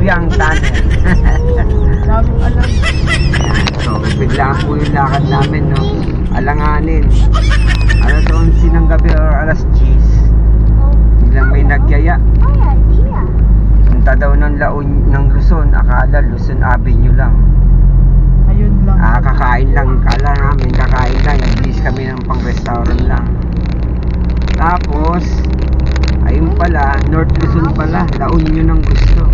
Biang Tunnel. Daming alam. So, biglaan po yung lakad namin, no? Alanganin. Alas 11 ng gabi or alas 10. Biglang may nagyaya. Punta daw ng Luzon. Akala Luzon Avenue lang. Ayun lang. Kakain lang. Kala namin kakain lang. Iblis kami ng pang restaurant lang. Tapos ayun pala, North Luzon pala. La Union ng gusto.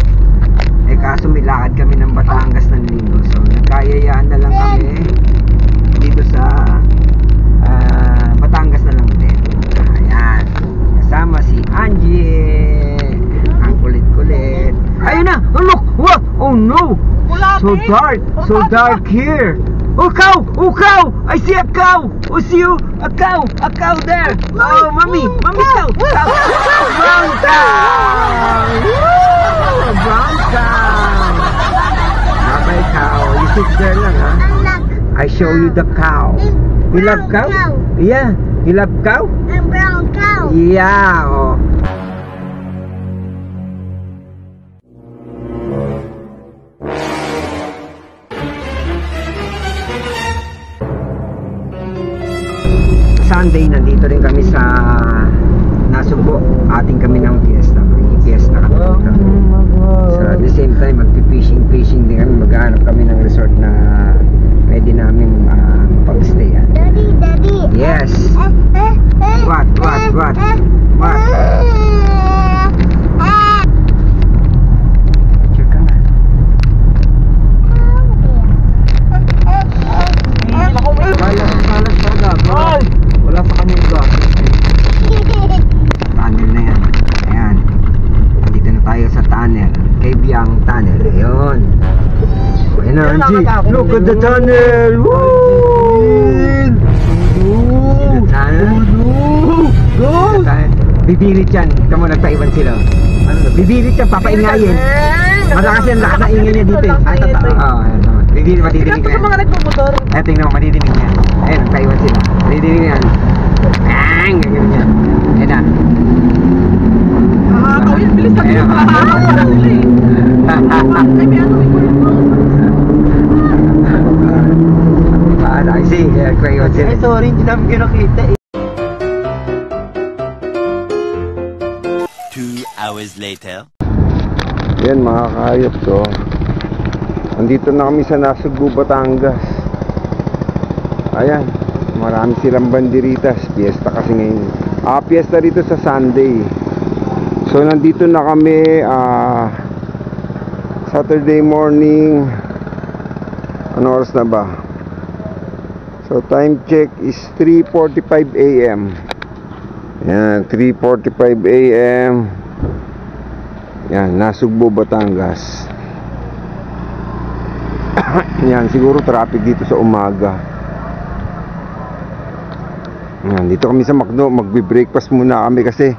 Kaso may lakad kami ng Batangas ng linggo. So nagkayayaan na lang kami dito sa Batangas na lang din. Ayan. Kasama si Angie. Ang kulit-kulit. Ayun na! Oh look! What? Oh no! So dark! So dark here! Oh cow! Oh cow! I see a cow! Oh see you! A cow! A cow there! Oh mommy! Mommy cow! Cow! Brown cow! Brown cow! Nabay cow! You sit there lang ha? I show you the cow. You love cow? Yeah. You love cow? And brown cow. Yeah. Oh. Sunday, nandito rin kami sa Nasugbo. Ating kami ng fiesta. May fiesta kami dito. So at the same time, magpi-fishing din kami. Maghahanap kami ng resort na pwede namin pag-stayan. Daddy. Yes. What? What? Picture ka nga. Kalat talaga. Wala pa kami gas. Tunnel na yan. Ayan. Dito na tayo sa tunnel. Kay Biang Tunnel. Ayun. Ayan na, Angie. Look at the tunnel. Woo! The tunnel. Go! Bibilit yan. Ito mo, nagpaiwan sila. Bibilit yan, papaingayin. Malakas yan, lahat na ingay niya dito. Bibilit, matidinig Ito yan. sa mga nagpumotor. Tingnan mo, matidinig yan. Ayun, nagpaiwan sila. Matidinig yan. Ganyan yan. Ayun na. Nakakawin, bilis na bilis. Nakakawin na nila eh. Ay, may ano, I see, crayon sila. ay sorry, hindi namin kinakita eh. 2 hours later. Yan mga kayop ko. Andito na kami sa Nasugbu, Batangas. Ayan, marami silang banderitas. Fiesta kasi ngayon. Fiesta dito sa Sunday. So nandito na kami Saturday morning. Ano oras na ba? So time check is 3:45 AM. Yan, 3:45 AM. Yan, Nasugbu, Batangas. Yan, siguro traffic dito sa umaga. Yan, dito kami sa McDo. Magbe-breakfast muna kami kasi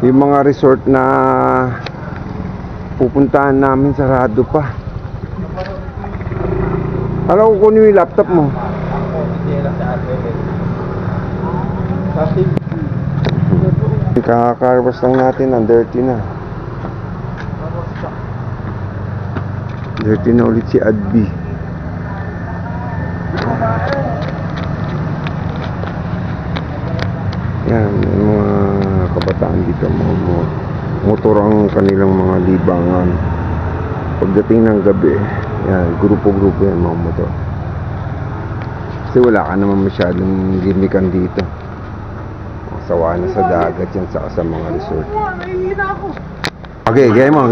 yung mga resort na pupuntahan namin sarado pa. Alam ko kunin yung laptop mo. Kakakarwas lang natin, ang dirty na. Dirty na ulit si Adbi. Yan, yung mga kabataan dito, mga motor ang kanilang mga libangan. Pagdating ng gabi, yan, grupo-grupo yan mga motor. Kasi wala ka naman masyadong gimikan dito. Sawa na sa dagat yan sa mga resort. Okay, gaya mo.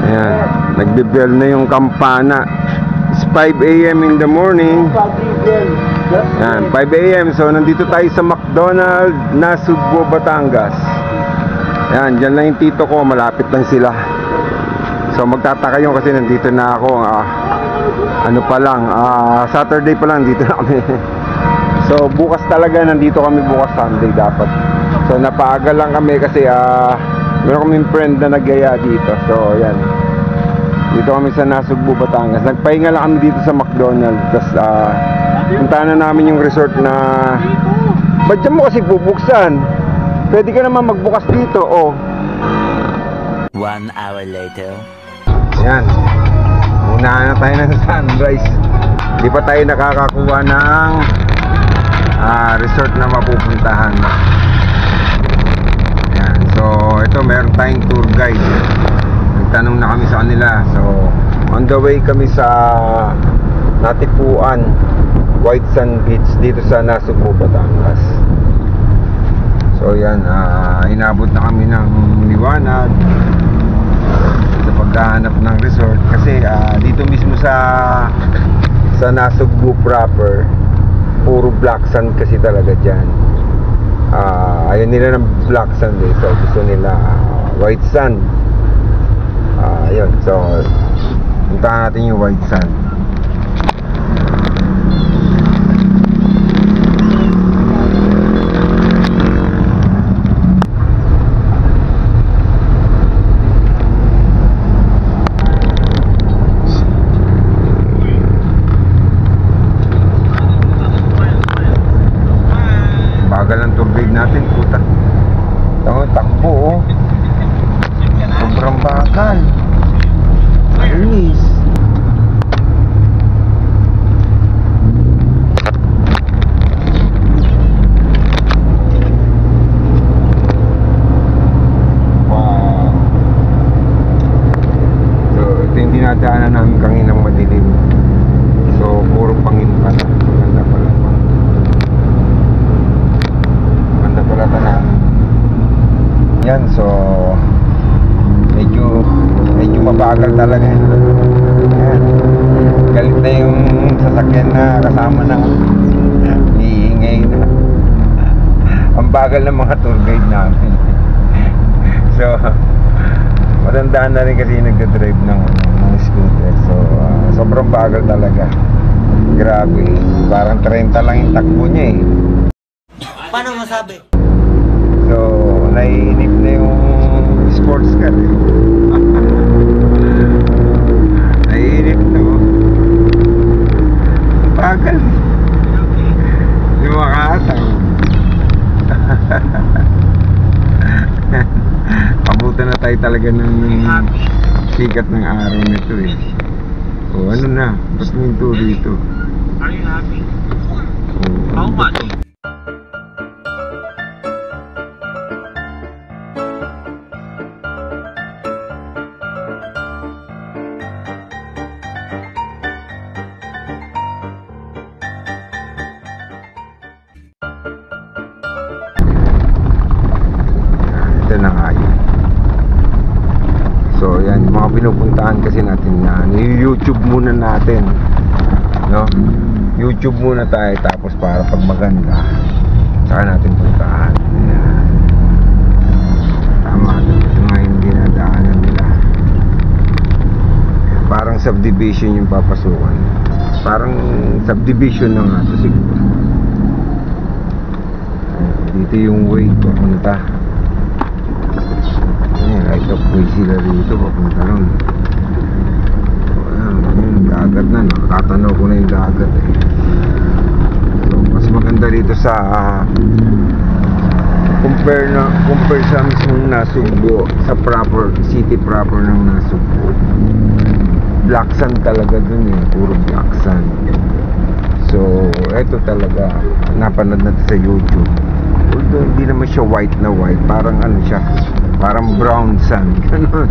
Ayan, nagbe-bell na yung kampana. It's 5 AM in the morning. Ayan, 5 AM. So nandito tayo sa McDonald's, Nasugbu, Batangas. Ayan, dyan lang yung tito ko. Malapit lang sila. So magtataka yun kasi nandito na ako. Ano pa lang, Saturday pa lang dito na kami. So bukas talaga nandito kami, bukas Sunday dapat. So napaaga lang kami kasi meron kaming friend na nagyaya dito. So yan, dito kami sa Nasugbu, Batangas. Nagpahinga lang kami dito sa McDonald's. Tapos puntahan na namin yung resort na... Ba't dyan mo kasi bubuksan? Pwede ka naman magbukas dito, oh. 1 hour later. Yan, unahan na tayo ng sunrise. Hindi pa tayo nakakakuha ng resort na mapupuntahan. Yan, so ito meron tayong tour guide. Nagtanong na kami sa kanila. So on the way kami sa Natipuan White Sand Beach dito sa Nasugbu, Batangas. So yan, inabot na kami ng liwanag sa paghahanap ng resort kasi dito mismo sa Nasugbu proper, puro black sand kasi talaga dyan. Ayaw nila ng black sand eh, so gusto nila white sand. Yun, so puntahan natin yung white sand. Bagal ang tour guide natin, puta. Takbo, oh. Sobrang bagal. Ayunis. Wow. So, ito yung dinadaanan namin kanginang madilim. So, puro pangin pala. Maganda pala. Maganda pala tanah. Yan, so medyo mabagal talaga. Yan. Galit na yung sasakyan na kasama na iingay na. Ang bagal ng mga tour guide namin. So matandaan na rin kasi nagdadrive ng scooter. So sobrang bagal talaga. Grabe, parang 30 lang yung takbo niya eh. Paano masabi? So, naiinip na yung sports car eh. Naiinip na oh. Bagal. Yung makataw. Pabutan na tayo talaga ng sikat ng araw nito eh. O ano na, ba't mo yung tour dito? Are you happy? Oh, How much? ito na nga yun. So yan, yung mga pinupuntahan kasi natin na YouTube muna natin, no? YouTube muna tayo, tapos para pag maganda saka natin puntahan. Yan. Tama, ito nga yung dinadaanan nila. Parang subdivision yung papasukan. Parang subdivision na nga ito siguro. Dito yung way papunta. Right of way sila rito papunta nun. So ayan, yung dagat na, nakatatanaw ko na yung dagat eh. So mas maganda rito sa compare sa mismong Nasugbu, sa proper city proper ng Nasugbu. Black sand talaga dun eh, puro black sand. So eto talaga napanood natin sa YouTube. Although hindi naman siya white na white, parang ano siya, parang brown sand, ganun.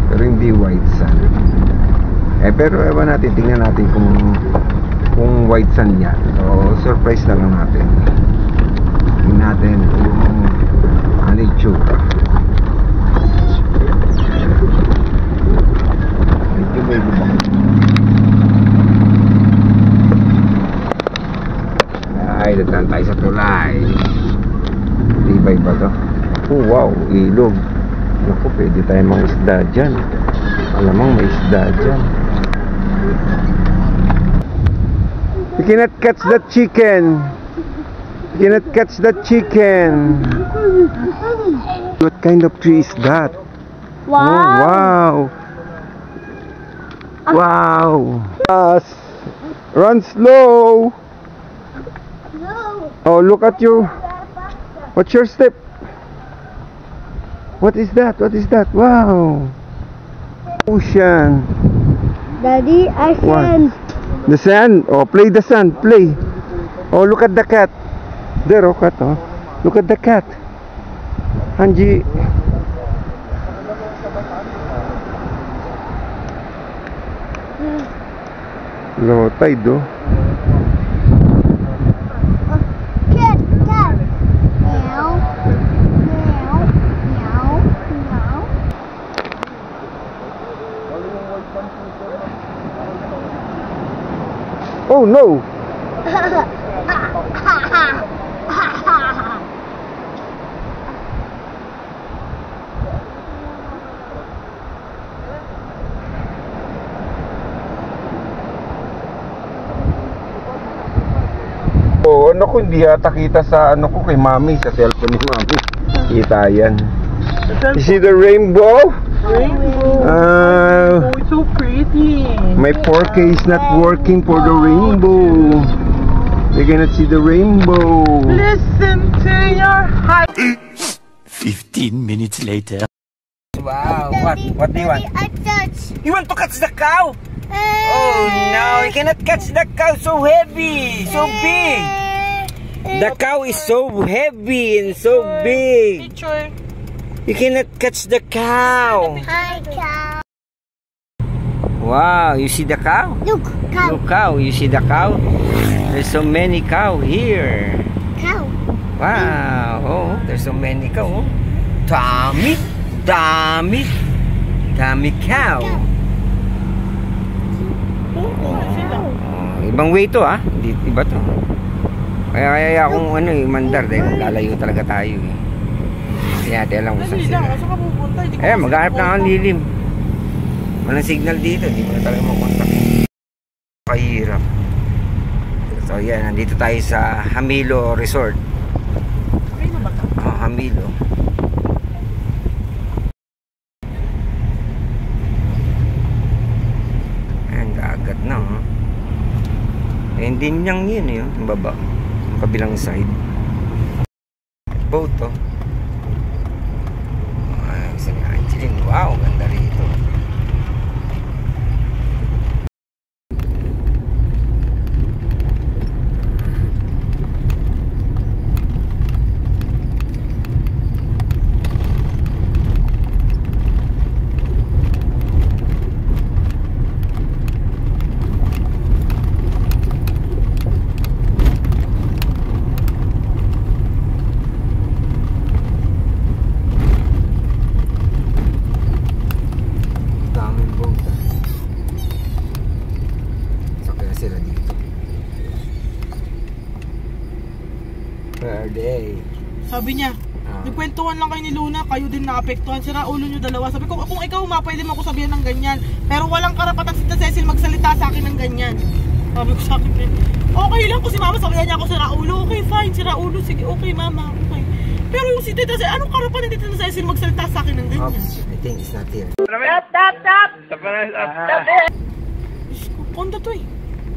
Pero hindi white sand. Pero ewan natin, tingnan natin kung white sand yan. So surprise na lang natin. Tingnan natin kung ano yung tsura. Medyo may lubak. Ay, dadaan tayo sa tulay. Tibay ba to? Oh wow, ilog. Naku, pwede tayo mga isda dyan. Alamang may isda dyan. You cannot catch the chicken. You cannot catch that chicken. What kind of tree is that? Wow. Oh, wow. Wow. Fast. Run slow. No. Oh, look at you. What's your step? What is that? What is that? Wow. Ocean. Daddy, I What? can. The sand. Oh, play the sand. Play. Oh, look at the cat. There, oh, cat. Oh. Look at the cat. Angie. Low tide, oh. Cat, cat. Meow. Meow. Meow. Meow. Oh, no. Oh, ano ko, hindi yata kita sa ano ko kay mami, sa cellphone ni mami. Kita yan. You see the rainbow? Rainbow. Uh, Oh, it's so pretty. My 4K is not working for the rainbow. You cannot see the rainbow. Listen to your heart. 15 minutes later. Wow, what do you want? Daddy, I touch. You want to catch the cow? Oh no, you cannot catch the cow, so heavy, so big. The cow is so heavy and so big. Picture. You cannot catch the cow. Hi, cow. Wow, you see the cow? Look, cow. Look, cow, you see the cow? There's so many cow here. Cow. Wow, oh, there's so many cow. Oh. Dami, dami, dami cow. Oh, ibang way to ah. Iba to. Kaya akong ano eh, mandar dahil lalayo talaga tayo eh. Hindi natin alam kung saan Dali sila. lang, saan ka pupunta? Hindi ko Eh, kasi maghanap na pupunta. ang lilim. Walang signal dito, hindi mo na talaga makontak. Kahirap. So yan, nandito tayo sa Hamilo Resort. Okay na ba ito? Oh, Hamilo. Ayan, dagat na oh. Ayan din niyang yun eh, yung baba. Yung kabilang side. Boat oh. Ay, gusto ni Angeline. Wow, ganda rito. Daming boat ah. Sakay na sila dito. Per day. Sabi niya, nagkwentuhan lang kayo ni Luna, kayo din naapektuhan. Sira ulo nyo dalawa. Sabi ko, kung ikaw pwede mo ako sabihan ng ganyan. Pero walang karapatan si Cecil magsalita sa akin ng ganyan. Sabi ko sa akin, okay lang kung si mama sabihan niya ako sira ulo. Okay, fine, sira ulo. Sige, okay mama, okay. Pero yung si Tita Cecil, anong karapatan ni Tita Cecil magsalita sa akin ng ganyan? Oops, I think it's not here. Diyos ko, kondo to eh.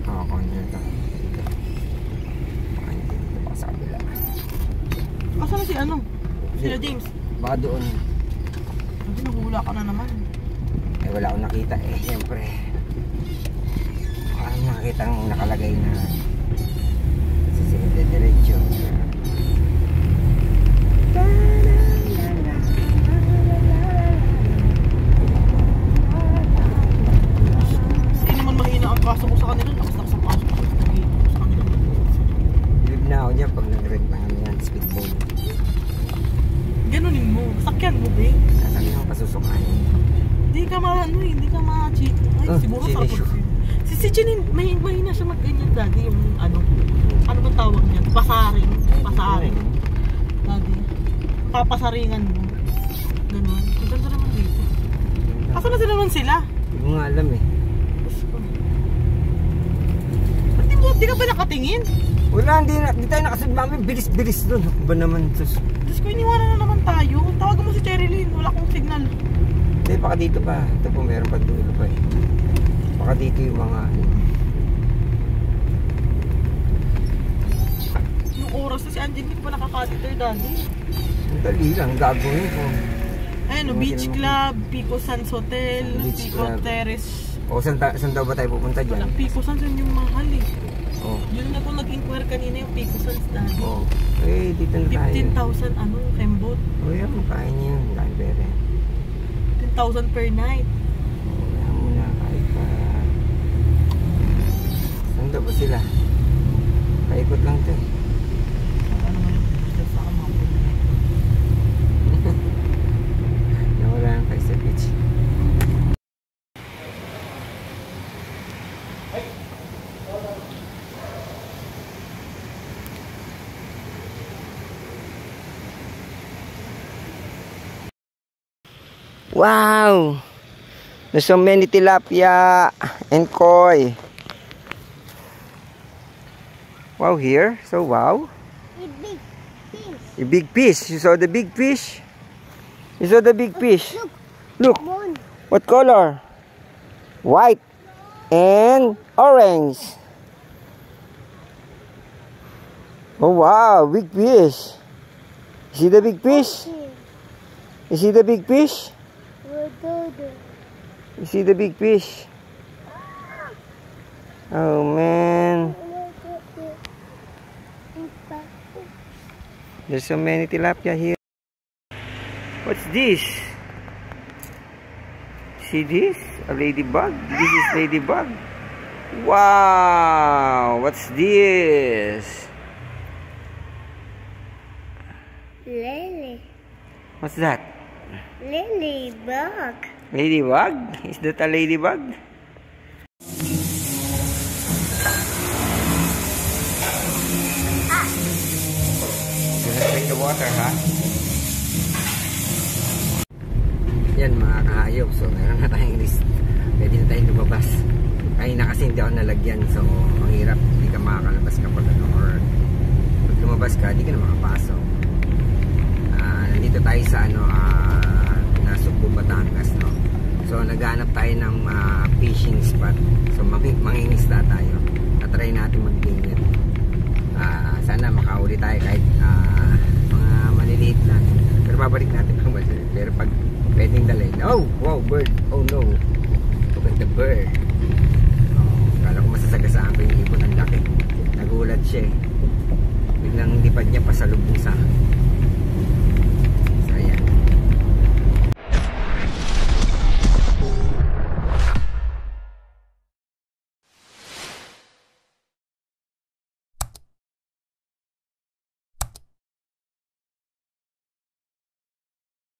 Oo, kanya ito. Dito pa sa kabila. Asan na si ano? Sila James. Baka doon. Hindi, nahula ka na naman. Eh, wala akong nakita eh. Siyempre. Parang nakita ng nakalagay na sa sila diretso. Hindi naman mahina ang kaso ko sa kanila. Lakas ang kaso ko sa kanila. Bilib na ako niya pag nag-rent na kami yan, speedboat. Ganunin mo. Sakyan mo, be. Sasabi ko pasusukan. Hindi ka ma-ano eh. Hindi ka ma-cheat. Ay, Oh, siguro sa chinisyo. Si Janine, mahina siya mag-ganyan daddy. Yung ano bang tawag niya? Pasaring. Pasaring. Daddy. Papasaringan mo. Ganun. Ang ganda naman dito. Asa na sila naman sila? Hindi ko nga alam eh. Diyos ko. Ba't di ka ba nakatingin? Wala, hindi tayo nakasunod, mami. Bilis-bilis doon. Ba naman, sus. Diyos ko, iniwanan na naman tayo. Tawagan mo si Cherilyn. Wala akong signal. Hindi, baka dito pa. Ito po, meron pa dulo pa eh. Baka dito yung mga... Yung oras na si Angel, hindi pa nakakatiter dali. Ang dali lang, gagawin ko. Ayun, Beach Club, Pico Sands Hotel, Beach Pico Club. Terrace. O, saan daw ba tayo pupunta dyan? Walang Pico Sands, yun yung mahal eh. Oh. Yun na po nag-inquire kanina yung Pico Sands dali. Oh. Eh, dito na tayo. 15,000 Kembot. O, yan, kain niyo yun. Kain pere. 10,000 per night. O, yan muna, kahit pa... Saan daw ba sila? Paikot lang ito eh. Ano naman yung Pico Sands sa mga Nawala lang tayo sa beach. Wow! There's so many tilapia and koi. Wow, here? So wow. A big fish. A big fish. You saw the big fish? You saw the big fish? Look. One. What color? White and orange. Oh wow, big fish. You see the big fish? You see the big fish? You see the big fish? Oh man. There's so many tilapia here. What's this? See this? A ladybug? This is ladybug. Wow! What's this? Lily. What's that? Ladybug. Ladybug? Is that a ladybug? Just drink the water, ha? Yan mga kahayop. So meron na tayong list. Pwede na tayong lumabas. Kanina kasi hindi ako nalagyan. So ang hirap. Hindi ka makakalabas kapag ano. Or pag lumabas ka, hindi ka na makapasok. Nandito tayo sa ano, Nasugbu, Batangas, no? So naghanap tayo ng fishing spot. So mangingisda tayo. Tatry natin mag-bingit. Sana makahuli tayo kahit mga maliliit lang. Pero babalik natin pag maliliit. Pero pag pwedeng dalhin. Oh! Wow! Bird! Oh no! Look at the bird. Kala ko masasagasaan ko yung ibon. Ang laki. Nagulat siya eh. Biglang lipad niya pasalubong sa akin.